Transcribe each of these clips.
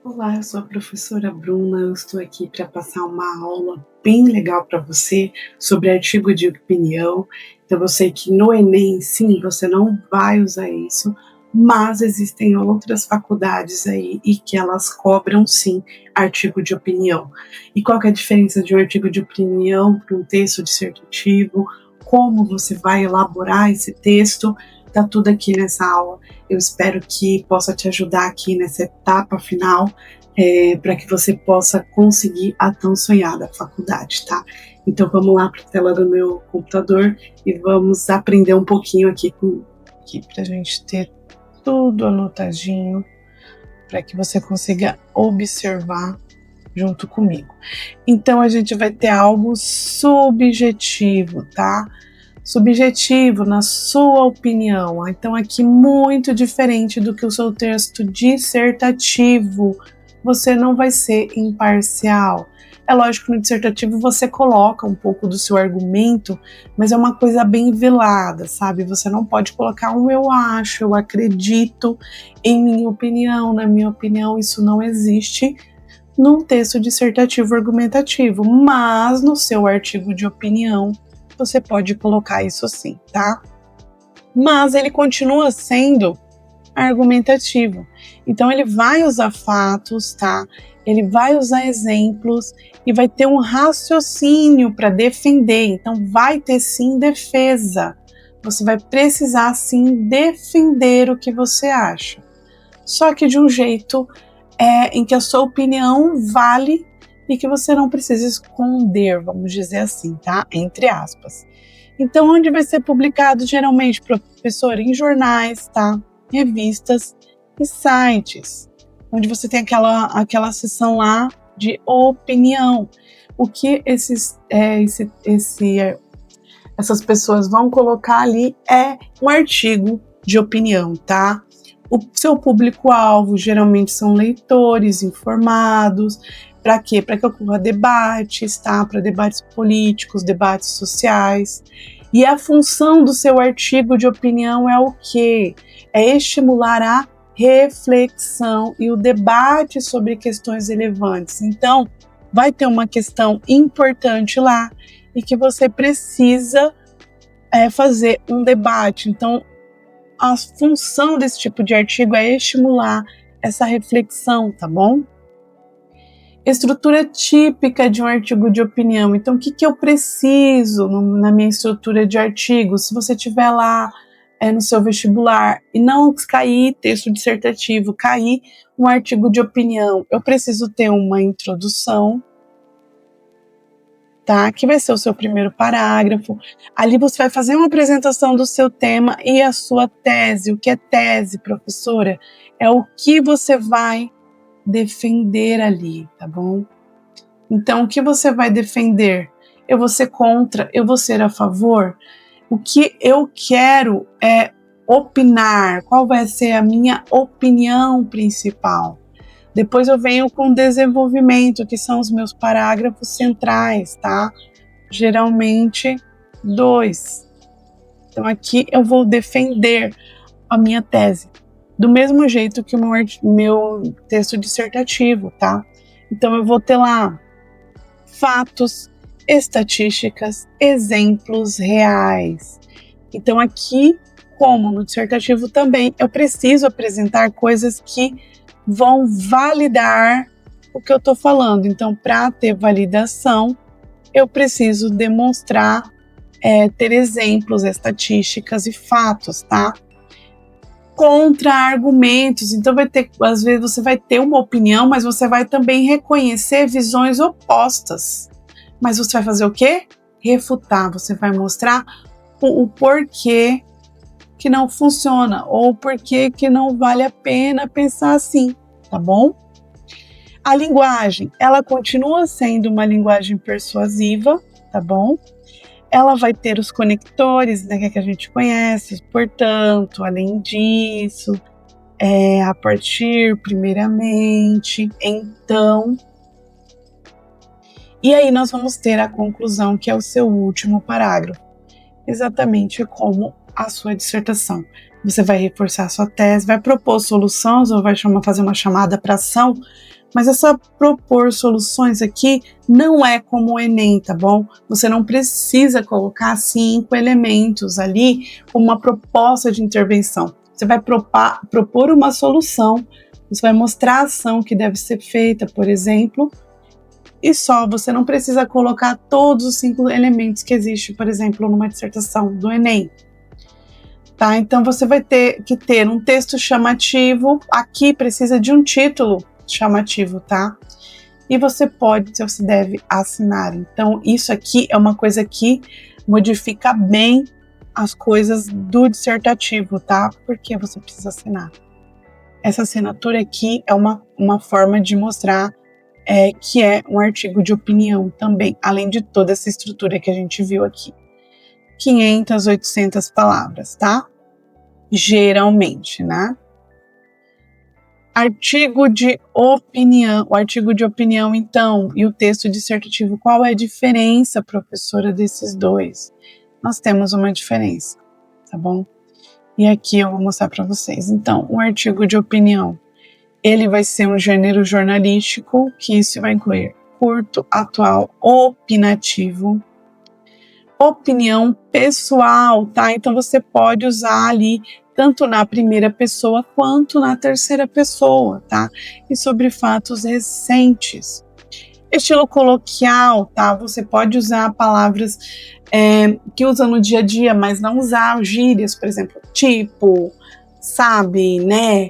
Olá, eu sou a professora Bruna. Eu estou aqui para passar uma aula bem legal para você sobre artigo de opinião. Então, eu sei que no Enem, sim, você não vai usar isso, mas existem outras faculdades aí e que elas cobram, sim, artigo de opinião. E qual que é a diferença de um artigo de opinião para um texto dissertativo? Como você vai elaborar esse texto? Tá tudo aqui nessa aula. Eu espero que possa te ajudar aqui nessa etapa final, para que você possa conseguir a tão sonhada faculdade, tá? Então vamos lá para a tela do meu computador e vamos aprender um pouquinho aqui para a gente ter tudo anotadinho, para que você consiga observar junto comigo. Então a gente vai ter algo subjetivo, tá? Subjetivo, na sua opinião. Então, aqui muito diferente do que o seu texto dissertativo. Você não vai ser imparcial. É lógico que no dissertativo você coloca um pouco do seu argumento, mas é uma coisa bem velada, sabe? Você não pode colocar um eu acho, eu acredito, em minha opinião, na minha opinião, isso não existe num texto dissertativo argumentativo, mas no seu artigo de opinião, você pode colocar isso sim, tá? Mas ele continua sendo argumentativo. Então ele vai usar fatos, tá? Ele vai usar exemplos e vai ter um raciocínio para defender. Então vai ter sim defesa. Você vai precisar sim defender o que você acha. Só que de um jeito em que a sua opinião vale e que você não precisa esconder, vamos dizer assim, tá? Entre aspas. Então, onde vai ser publicado geralmente, professor? Em jornais, tá? Revistas e sites, onde você tem aquela seção lá de opinião. O que essas pessoas vão colocar ali é um artigo de opinião, tá? O seu público-alvo geralmente são leitores informados. Para quê? Para que ocorra debates, tá? Para debates políticos, debates sociais. E a função do seu artigo de opinião é o quê? É estimular a reflexão e o debate sobre questões relevantes. Então, vai ter uma questão importante lá e que você precisa fazer um debate. Então, a função desse tipo de artigo é estimular essa reflexão, tá bom? Estrutura típica de um artigo de opinião. Então, o que eu preciso na minha estrutura de artigo? Se você tiver lá no seu vestibular e não cair texto dissertativo, cair um artigo de opinião, eu preciso ter uma introdução, tá? Que vai ser o seu primeiro parágrafo. Ali você vai fazer uma apresentação do seu tema e a sua tese. O que é tese, professora? É o que você vai defender ali, tá bom? Então, o que você vai defender? Eu vou ser contra? Eu vou ser a favor? O que eu quero é opinar. Qual vai ser a minha opinião principal? Depois eu venho com desenvolvimento, que são os meus parágrafos centrais, tá? Geralmente 2. Então aqui eu vou defender a minha tese, do mesmo jeito que o meu texto dissertativo, tá? Então eu vou ter lá fatos, estatísticas, exemplos reais. Então aqui, como no dissertativo também, eu preciso apresentar coisas que vão validar o que eu estou falando. Então, para ter validação, eu preciso demonstrar, ter exemplos, estatísticas e fatos, tá? Contra-argumentos. Então, às vezes você vai ter uma opinião, mas você vai também reconhecer visões opostas. Mas você vai fazer o quê? Refutar. Você vai mostrar o porquê que não funciona ou porquê que não vale a pena pensar assim, tá bom? A linguagem, ela continua sendo uma linguagem persuasiva, tá bom? Ela vai ter os conectores, né, que a gente conhece, portanto, além disso, a partir, primeiramente, então. E aí nós vamos ter a conclusão, que é o seu último parágrafo, exatamente como a sua dissertação. Você vai reforçar a sua tese, vai propor soluções ou vai fazer uma chamada para ação, mas essa propor soluções aqui não é como o Enem, tá bom? Você não precisa colocar 5 elementos ali como uma proposta de intervenção. Você vai propor uma solução, você vai mostrar a ação que deve ser feita, por exemplo, e só, você não precisa colocar todos os 5 elementos que existem, por exemplo, numa dissertação do Enem. Tá? Então você vai ter que ter um texto chamativo, aqui precisa de um título chamativo, tá? E você deve assinar. Então isso aqui é uma coisa que modifica bem as coisas do dissertativo, tá? Porque você precisa assinar. Essa assinatura aqui é uma forma de mostrar que é um artigo de opinião também, além de toda essa estrutura que a gente viu aqui. 500, 800 palavras, tá? Geralmente, né? Artigo de opinião. O artigo de opinião, então, e o texto dissertativo, qual é a diferença, professora, desses dois? Nós temos uma diferença, tá bom? E aqui eu vou mostrar para vocês. Então, o artigo de opinião, ele vai ser um gênero jornalístico, que isso vai incluir curto, atual, opinativo, opinião pessoal, tá? Então você pode usar ali tanto na primeira pessoa quanto na terceira pessoa, tá? E sobre fatos recentes. Estilo coloquial, tá? Você pode usar palavras que usa no dia a dia, mas não usar gírias, por exemplo, tipo, sabe, né?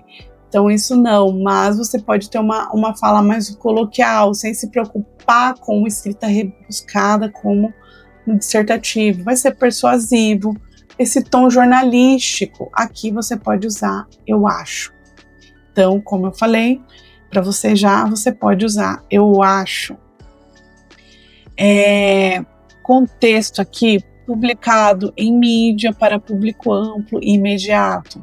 Então isso não, mas você pode ter uma fala mais coloquial, sem se preocupar com escrita rebuscada como no dissertativo. Vai ser persuasivo, esse tom jornalístico, aqui você pode usar eu acho. Então, como eu falei, para você pode usar eu acho. Contexto aqui, publicado em mídia para público amplo e imediato.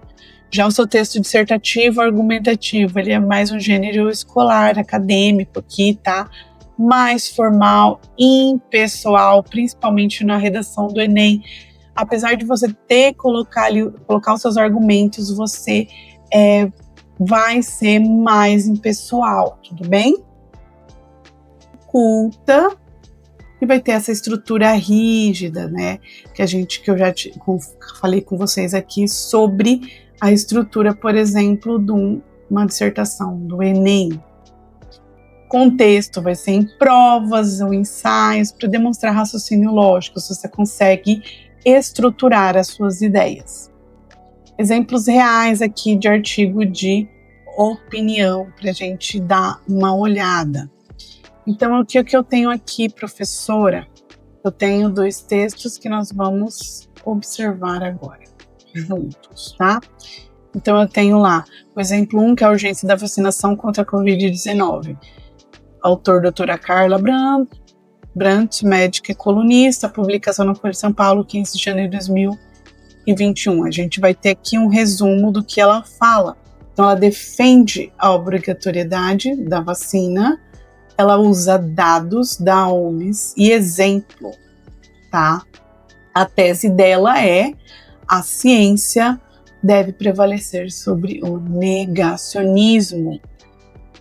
Já o seu texto dissertativo argumentativo, ele é mais um gênero escolar, acadêmico aqui, tá? Mais formal, impessoal, principalmente na redação do Enem. Apesar de você colocar os seus argumentos, você vai ser mais impessoal, tudo bem? Culta, e vai ter essa estrutura rígida, né? Que eu já falei com vocês aqui sobre a estrutura, por exemplo, de uma dissertação do Enem. Contexto vai ser em provas ou ensaios para demonstrar raciocínio lógico, se você consegue estruturar as suas ideias. Exemplos reais aqui de artigo de opinião para a gente dar uma olhada. Então, o que eu tenho aqui, professora? Eu tenho 2 textos que nós vamos observar agora, juntos, tá? Então, eu tenho lá o exemplo 1, que é a urgência da vacinação contra a Covid-19. Autor, doutora Carla Brandt, médica e colunista, publicação na Folha de São Paulo, 15 de janeiro de 2021. A gente vai ter aqui um resumo do que ela fala. Então, ela defende a obrigatoriedade da vacina, ela usa dados da OMS e exemplo, tá? A tese dela é: a ciência deve prevalecer sobre o negacionismo.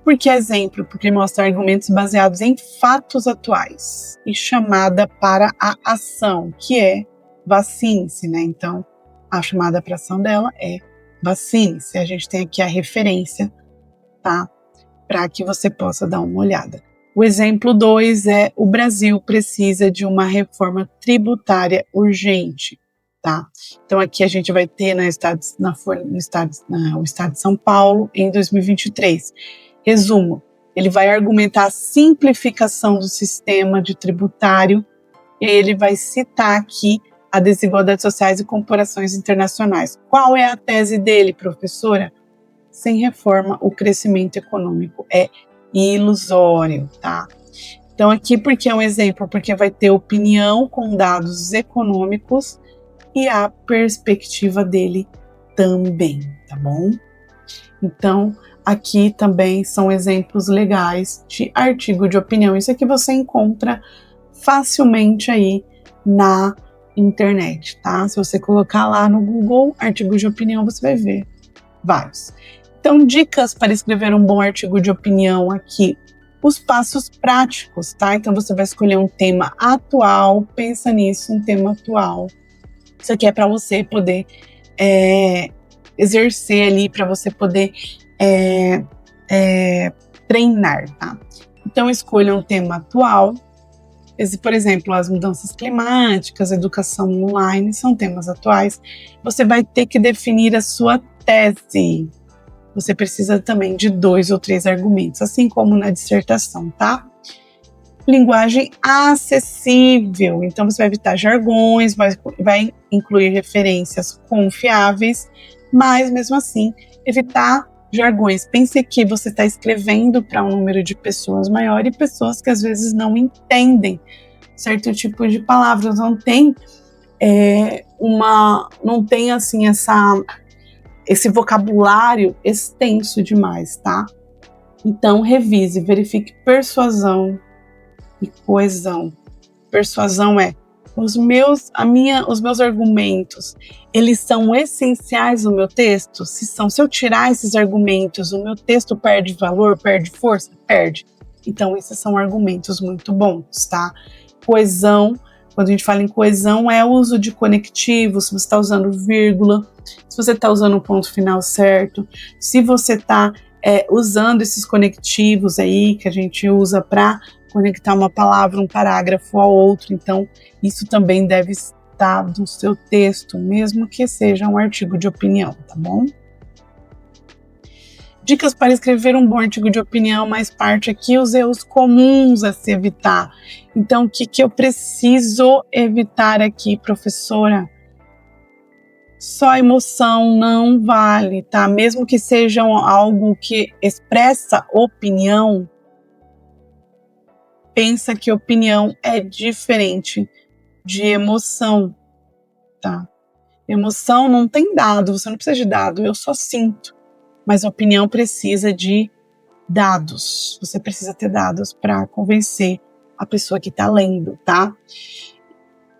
Por que exemplo? Porque mostra argumentos baseados em fatos atuais e chamada para a ação, que é vacine-se, né? Então, a chamada para a ação dela é vacine-se. A gente tem aqui a referência, tá? Para que você possa dar uma olhada. O exemplo 2 é: o Brasil precisa de uma reforma tributária urgente, tá? Então aqui a gente vai ter o Estado de São Paulo em 2023. Resumo, ele vai argumentar a simplificação do sistema de tributário e ele vai citar aqui a desigualdades sociais e comparações internacionais. Qual é a tese dele, professora? Sem reforma, o crescimento econômico é ilusório, tá? Então aqui, porque é um exemplo, porque vai ter opinião com dados econômicos e a perspectiva dele também, tá bom? Então, aqui também são exemplos legais de artigo de opinião. Isso aqui você encontra facilmente aí na internet, tá? Se você colocar lá no Google artigos de opinião, você vai ver vários. Então, dicas para escrever um bom artigo de opinião aqui. Os passos práticos, tá? Então, você vai escolher um tema atual, pensa nisso, um tema atual. Isso aqui é para você poder exercer ali, para você poder treinar, tá? Então, escolha um tema atual. Por exemplo, as mudanças climáticas, educação online, são temas atuais. Você vai ter que definir a sua tese. Você precisa também de 2 ou 3 argumentos, assim como na dissertação, tá? Linguagem acessível. Então, você vai evitar jargões, vai incluir referências confiáveis, mas, mesmo assim, evitar jargões. Pense que você está escrevendo para um número de pessoas maior e pessoas que, às vezes, não entendem certo tipo de palavras, não tem assim, esse vocabulário extenso demais, tá? Então, revise, verifique persuasão e coesão. Persuasão é os meus argumentos, eles são essenciais no meu texto? Se eu tirar esses argumentos, o meu texto perde valor, perde força? Perde. Então, esses são argumentos muito bons, tá? Coesão, quando a gente fala em coesão, é o uso de conectivos, se você está usando vírgula, se você está usando o ponto final certo, se você está usando esses conectivos aí que a gente usa para conectar uma palavra, um parágrafo ao outro. Então, isso também deve estar no seu texto, mesmo que seja um artigo de opinião, tá bom? Dicas para escrever um bom artigo de opinião, mais parte aqui, os erros comuns a se evitar. Então, o que eu preciso evitar aqui, professora? Só emoção não vale, tá? Mesmo que seja algo que expressa opinião, pensa que opinião é diferente de emoção, tá? Emoção não tem dado, você não precisa de dado, eu só sinto. Mas a opinião precisa de dados. Você precisa ter dados para convencer a pessoa que está lendo, tá?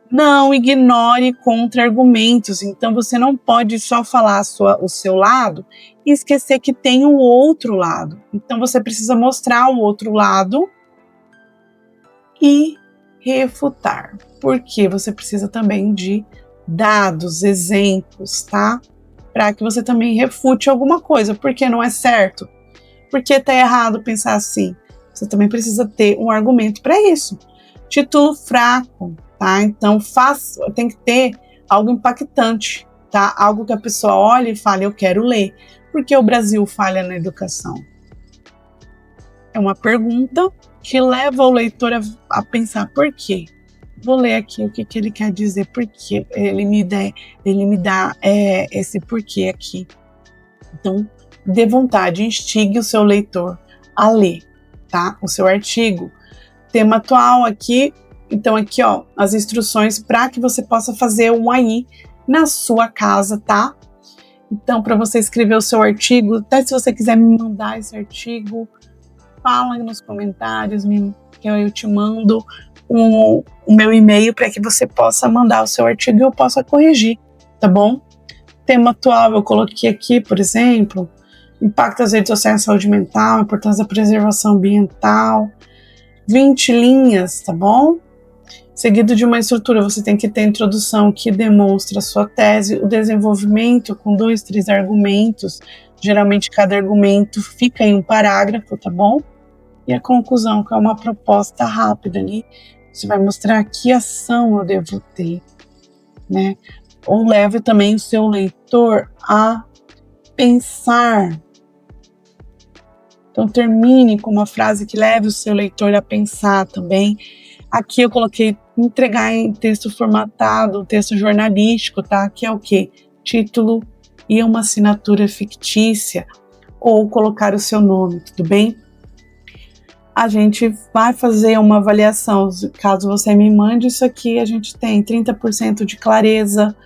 Não ignore contra-argumentos. Então, você não pode só falar o seu lado e esquecer que tem o outro lado. Então, você precisa mostrar o outro lado e refutar. Porque você precisa também de dados, exemplos, tá? Para que você também refute alguma coisa. Porque não é certo? Porque tá errado pensar assim? Você também precisa ter um argumento para isso. Título fraco, tá? Então, tem que ter algo impactante, tá? Algo que a pessoa olhe e fale, eu quero ler. Por que o Brasil falha na educação? É uma pergunta que leva o leitor a pensar por quê. Vou ler aqui o que ele quer dizer, porque ele me dá esse porquê aqui. Então, dê vontade, instigue o seu leitor a ler, tá? O seu artigo. Tema atual aqui, então aqui, ó, as instruções para que você possa fazer um aí na sua casa, tá? Então, para você escrever o seu artigo, até se você quiser me mandar esse artigo, fala nos comentários, que eu te mando o meu e-mail para que você possa mandar o seu artigo e eu possa corrigir, tá bom? Tema atual, eu coloquei aqui, por exemplo, impacto das redes sociais na saúde mental, importância da preservação ambiental, 20 linhas, tá bom? Seguido de uma estrutura, você tem que ter a introdução que demonstra a sua tese, o desenvolvimento com 2, 3 argumentos, geralmente cada argumento fica em um parágrafo, tá bom? E a conclusão, que é uma proposta rápida ali, você vai mostrar que ação eu devo ter, né? Ou leve também o seu leitor a pensar. Então, termine com uma frase que leve o seu leitor a pensar também. Aqui eu coloquei entregar em texto formatado, texto jornalístico, tá? Que é o quê? Título e uma assinatura fictícia, ou colocar o seu nome, tudo bem? A gente vai fazer uma avaliação, caso você me mande isso aqui, a gente tem 30% de clareza,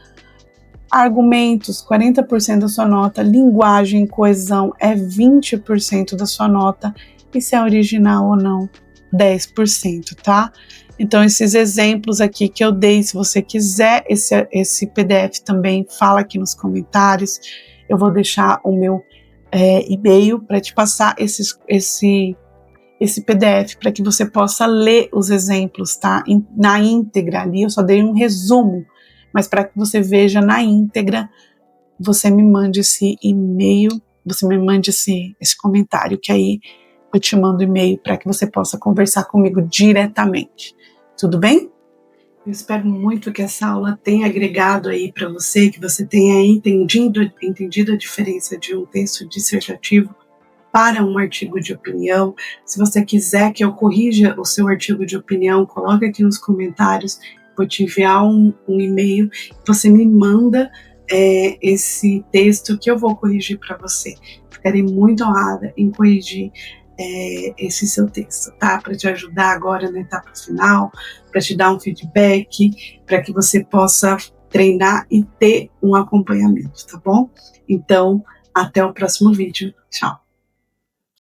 argumentos, 40% da sua nota, linguagem, coesão é 20% da sua nota, e se é original ou não 10%, tá? Então, esses exemplos aqui que eu dei, se você quiser esse PDF também, fala aqui nos comentários. Eu vou deixar o meu e-mail para te passar esse PDF para que você possa ler os exemplos, tá? Na íntegra ali, eu só dei um resumo, mas para que você veja na íntegra, você me mande esse e-mail, você me mande esse comentário, que aí eu te mando e-mail para que você possa conversar comigo diretamente. Tudo bem? Eu espero muito que essa aula tenha agregado aí para você, que você tenha entendido a diferença de um texto dissertativo para um artigo de opinião. Se você quiser que eu corrija o seu artigo de opinião, coloque aqui nos comentários, vou te enviar um e-mail, você me manda esse texto que eu vou corrigir para você. Ficarei muito honrada em corrigir esse seu texto, tá? Para te ajudar agora na etapa final, para te dar um feedback, para que você possa treinar e ter um acompanhamento, tá bom? Então, até o próximo vídeo. Tchau!